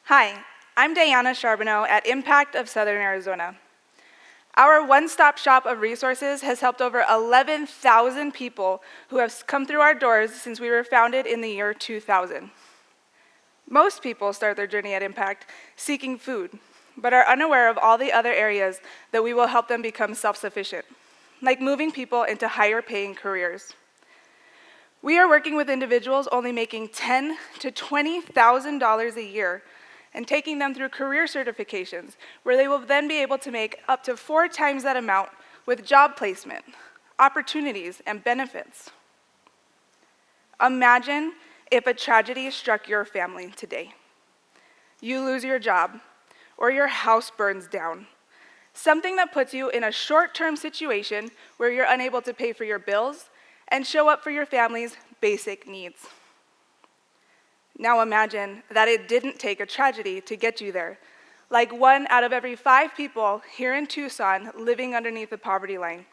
Hi, I'm Diana Charonneau at Impact of Southern Arizona. Our one-stop shop of resources has helped over 11,000 people who have come through our doors since we were founded in the year 2000. Most people start their journey at Impact seeking food, but are unaware of all the other areas that we will help them become self-sufficient, like moving people into higher-paying careers. We are working with individuals only making $10,000 to $20,000 a year and taking them through career certifications, where they will then be able to make up to 4 times that amount with job placement, opportunities, and benefits. Imagine if a tragedy struck your family today. You lose your job, or your house burns down, something that puts you in a short-term situation where you're unable to pay for your bills and show up for your family's basic needs. Now imagine that it didn't take a tragedy to get you there, like 1 out of every 5 people here in Tucson living underneath the poverty line,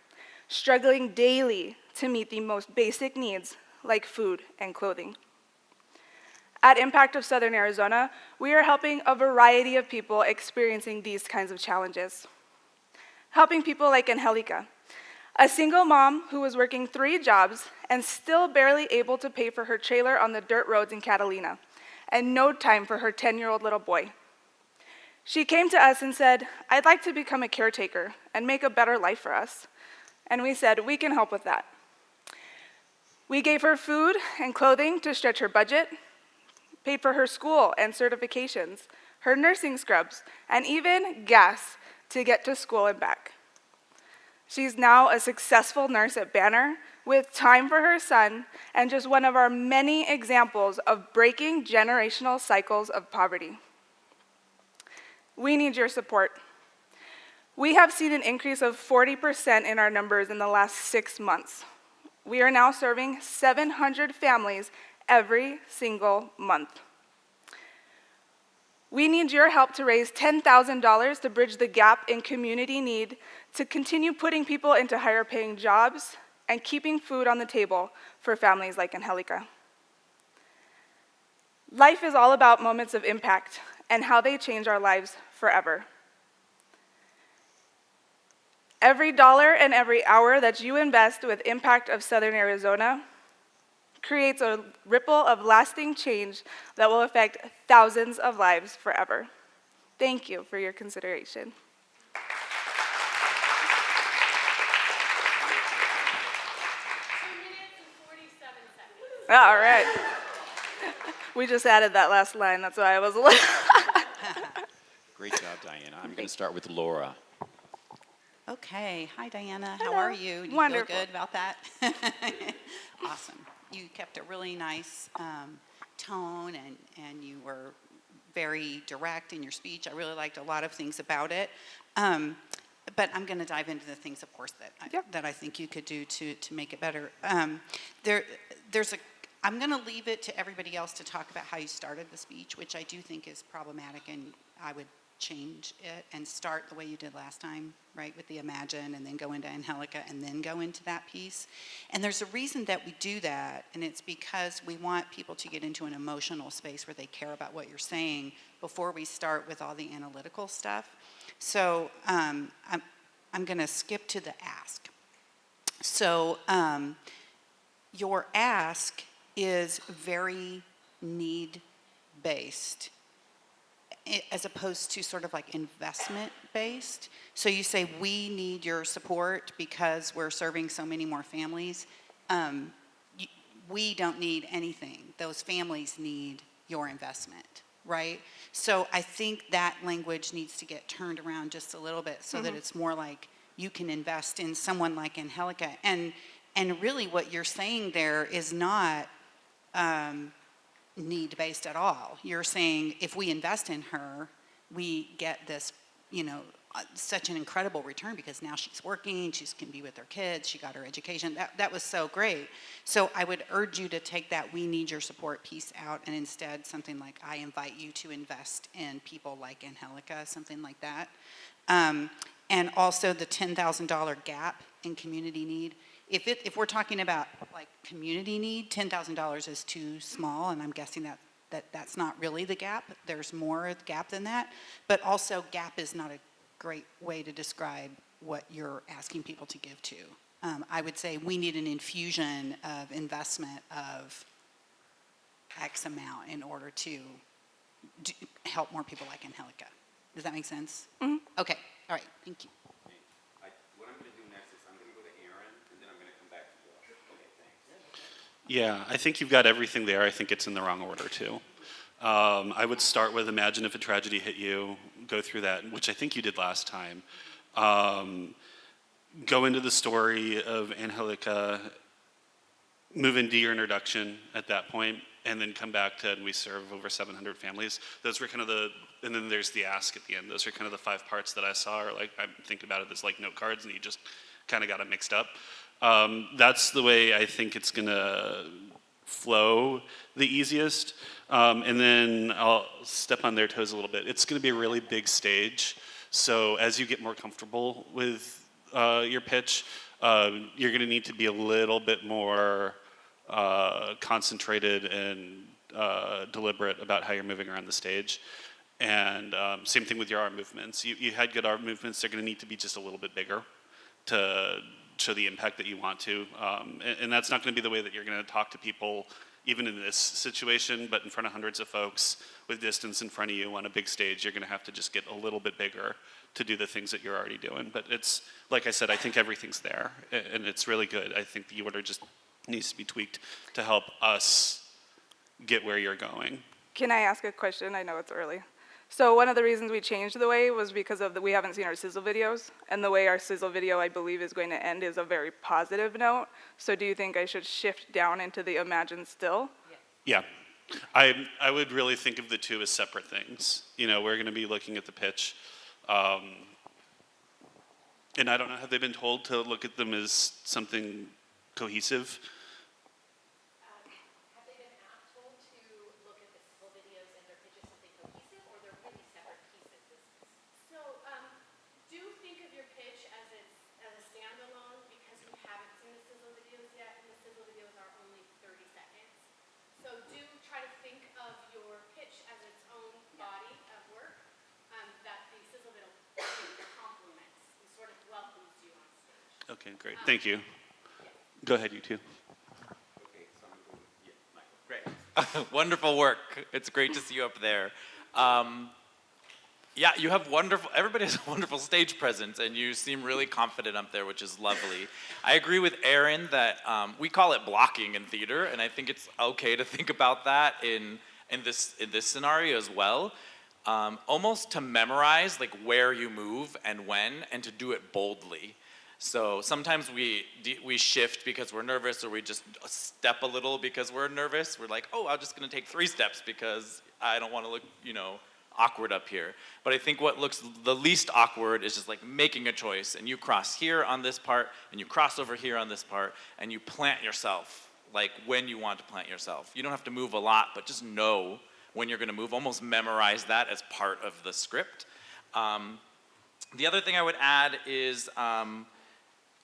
struggling daily to meet the most basic needs like food and clothing. At Impact of Southern Arizona, we are helping a variety of people experiencing these kinds of challenges. Helping people like Angelica, a single mom who was working 3 jobs and still barely able to pay for her trailer on the dirt roads in Catalina, and no time for her 10-year-old little boy. She came to us and said, "I'd like to become a caretaker and make a better life for us." And we said, "We can help with that." We gave her food and clothing to stretch her budget, paid for her school and certifications, her nursing scrubs, and even gas to get to school and back. She's now a successful nurse at Banner with time for her son and just one of our many examples of breaking generational cycles of poverty. We need your support. We have seen an increase of 40% in our numbers in the last 6 months. We are now serving 700 families every single month. We need your help to raise $10,000 to bridge the gap in community need to continue putting people into higher paying jobs and keeping food on the table for families like Angelica. Life is all about moments of impact and how they change our lives forever. Every dollar and every hour that you invest with Impact of Southern Arizona creates a ripple of lasting change that will affect thousands of lives forever. Thank you for your consideration. All right. We just added that last line, that's why I was a little... Great job, Diana. I'm going to start with Laura. Okay. Hi, Diana. Hello. How are you? You Wonderful. feel good about that? Awesome. You kept a really nice tone, and you were very direct in your speech. I really liked a lot of things about it. But I'm going to dive into the things, of course, that I think you could do to make it better. I'm going to leave it to everybody else to talk about how you started the speech, which I do think is problematic, and I would change it and start the way you did last time, right, with the imagine, and then go into Angelica, and then go into that piece. And there's a reason that we do that, and it's because we want people to get into an emotional space where they care about what you're saying before we start with all the analytical stuff. So I'm going to skip to the ask. So your ask is very need-based, as opposed to sort of like investment-based. So you say, we need your support because we're serving so many more families. We don't need anything. Those families need your investment, right? So I think that language needs to get turned around just a little bit so that it's more like you can invest in someone like Angelica. And really what you're saying there is not need-based at all. You're saying if we invest in her, we get this, such an incredible return because now she's working, she can be with her kids, she got her education. That was so great. So I would urge you to take that "we need your support" piece out, and instead something like, I invite you to invest in people like Angelica, something like that. And also the $10,000 gap in community need. If we're talking about like community need, $10,000 is too small, and I'm guessing that's not really the gap. There's more gap than that. But also, gap is not a great way to describe what you're asking people to give to. I would say we need an infusion of investment of X amount in order to help more people like Angelica. Does that make sense? Mm-hmm. Okay. All right. Thank you. What I'm going to do next is I'm going to go to Aaron, and then I'm going to come back to you. Okay, thanks. Yeah, I think you've got everything there. I think it's in the wrong order, too. I would start with imagine if a tragedy hit you, go through that, which I think you did last time. Go into the story of Angelica, move into your introduction at that point, and then come back to, and we serve over 700 families. Those were kind of and then there's the ask at the end. Those are kind of the 5 parts that I saw, or like, I'm thinking about it as like note cards, and you just kind of got it mixed up. That's the way I think it's gonna flow the easiest. And then I'll step on their toes a little bit. It's gonna be a really big stage. So as you get more comfortable with your pitch, you're gonna need to be a little bit more concentrated and deliberate about how you're moving around the stage. And same thing with your arm movements. You had good arm movements. They're going to need to be just a little bit bigger to show the impact that you want to. And that's not going to be the way that you're going to talk to people, even in this situation, but in front of hundreds of folks with distance in front of you on a big stage. You're going to have to just get a little bit bigger to do the things that you're already doing. But it's, like I said, I think everything's there, and it's really good. I think the order just needs to be tweaked to help us get where you're going. Can I ask a question? I know it's early. So one of the reasons we changed the way was because of we haven't seen our sizzle videos, and the way our sizzle video, I believe, is going to end is a very positive note. So do you think I should shift down into the imagine still? Yeah. I would really think of the two as separate things. You know, we're going to be looking at the pitch. And I don't know, have they been told to look at them as something cohesive? Have they been told to look at the sizzle videos and their pitches something cohesive, or they're really separate pieces? So do think of your pitch as a standalone, because we haven't seen the sizzle videos yet, and the sizzle videos are only 30 seconds. So do try to think of your pitch as its own body of work that the sizzle video complements and sort of welcomes you on stage. Okay, great. Thank you. Go ahead, you two. Okay, so I'm going to, Michael. Great. Wonderful work. It's great to see you up there. Yeah, you have everybody has a wonderful stage presence, and you seem really confident up there, which is lovely. I agree with Aaron that we call it blocking in theater, and I think it's okay to think about that in this scenario as well. Almost to memorize like where you move and when, and to do it boldly. So sometimes we shift because we're nervous, or we just step a little because we're nervous. We're like, oh, I'm just going to take 3 steps because I don't want to look, awkward up here. But I think what looks the least awkward is just like making a choice, and you cross here on this part, and you cross over here on this part, and you plant yourself like when you want to plant yourself. You don't have to move a lot, but just know when you're going to move. Almost memorize that as part of the script. The other thing I would add is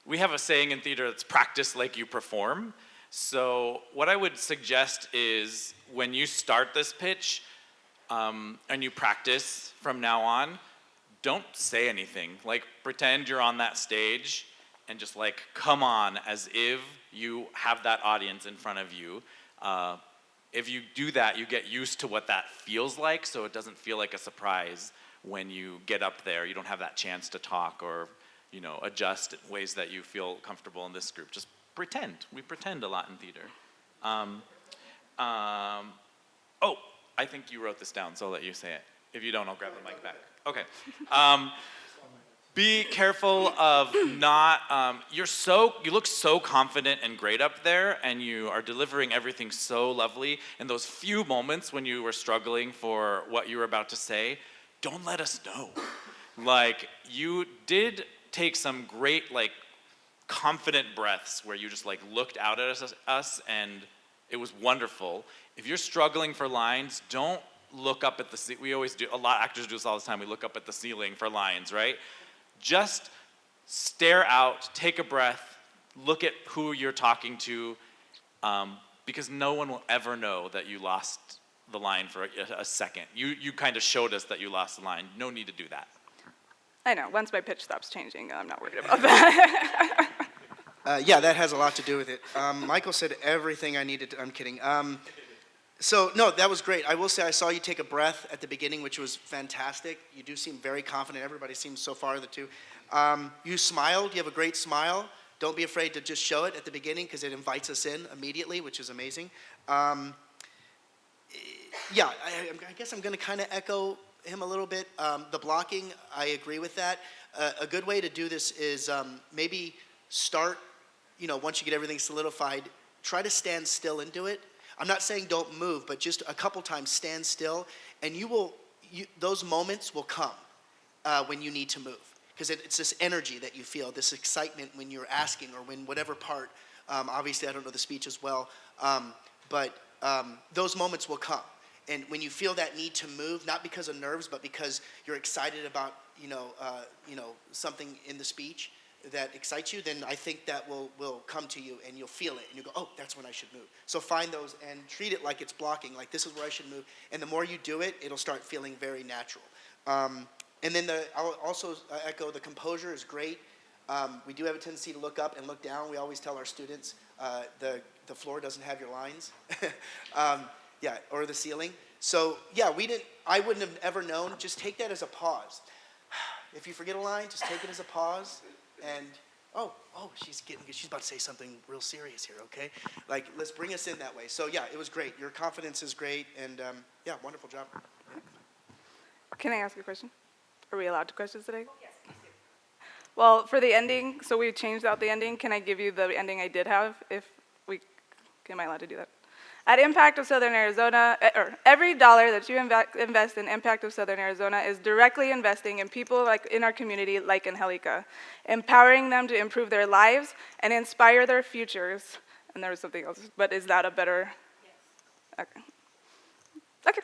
we have a saying in theater that's practice like you perform. So what I would suggest is when you start this pitch and you practice from now on, don't say anything. Like pretend you're on that stage and just like come on as if you have that audience in front of you. If you do that, you get used to what that feels like, so it doesn't feel like a surprise when you get up there. You don't have that chance to talk or adjust in ways that you feel comfortable in this group. Just pretend. We pretend a lot in theater. Oh, I think you wrote this down, so I'll let you say it. If you don't, I'll grab the mic back. Okay. Be careful of not, you look so confident and great up there, and you are delivering everything so lovely. In those few moments when you were struggling for what you were about to say, don't let us know. Like, you did take some great, confident breaths where you just, looked out at us, and it was wonderful. If you're struggling for lines, don't look up at the ceiling. We always do, a lot of actors do this all the time. We look up at the ceiling for lines, right? Just stare out, take a breath, look at who you're talking to, because no one will ever know that you lost the line for a second. You kind of showed us that you lost the line. No need to do that. I know, once my pitch stops changing, I'm not worried about that. Yeah, that has a lot to do with it. Michael said everything I needed to, I'm kidding. So, no, that was great. I will say I saw you take a breath at the beginning, which was fantastic. You do seem very confident. Everybody seems so far, the two. You smiled. You have a great smile. Don't be afraid to just show it at the beginning because it invites us in immediately, which is amazing. Yeah, I guess I'm going to kind of echo him a little bit. The blocking, I agree with that. A good way to do this is maybe start, once you get everything solidified, try to stand still and do it. I'm not saying don't move, but just a couple times stand still, and those moments will come when you need to move. Because it's this energy that you feel, this excitement when you're asking or when whatever part, obviously I don't know the speech as well, but those moments will come. And when you feel that need to move, not because of nerves, but because you're excited about, something in the speech that excites you, then I think that will come to you and you'll feel it and you go, oh, that's when I should move. So find those and treat it like it's blocking, like this is where I should move. And the more you do it, it'll start feeling very natural. And then I'll also echo the composure is great. We do have a tendency to look up and look down. We always tell our students the floor doesn't have your lines, or the ceiling. So yeah, I wouldn't have ever known. Just take that as a pause. If you forget a line, just take it as a pause. And she's about to say something real serious here. Okay, like let's bring us in that way. So yeah, it was great. Your confidence is great, and wonderful job. Can I ask a question? Are we allowed to questions today? Yes, please do. Well, for the ending, so we changed out the ending. Can I give you the ending I did have? Am I allowed to do that? At Impact of Southern Arizona, every dollar that you invest in Impact of Southern Arizona is directly investing in people like in our community, like Angelica, empowering them to improve their lives and inspire their futures. And there was something else, but is that a better? Yes. Okay. Okay,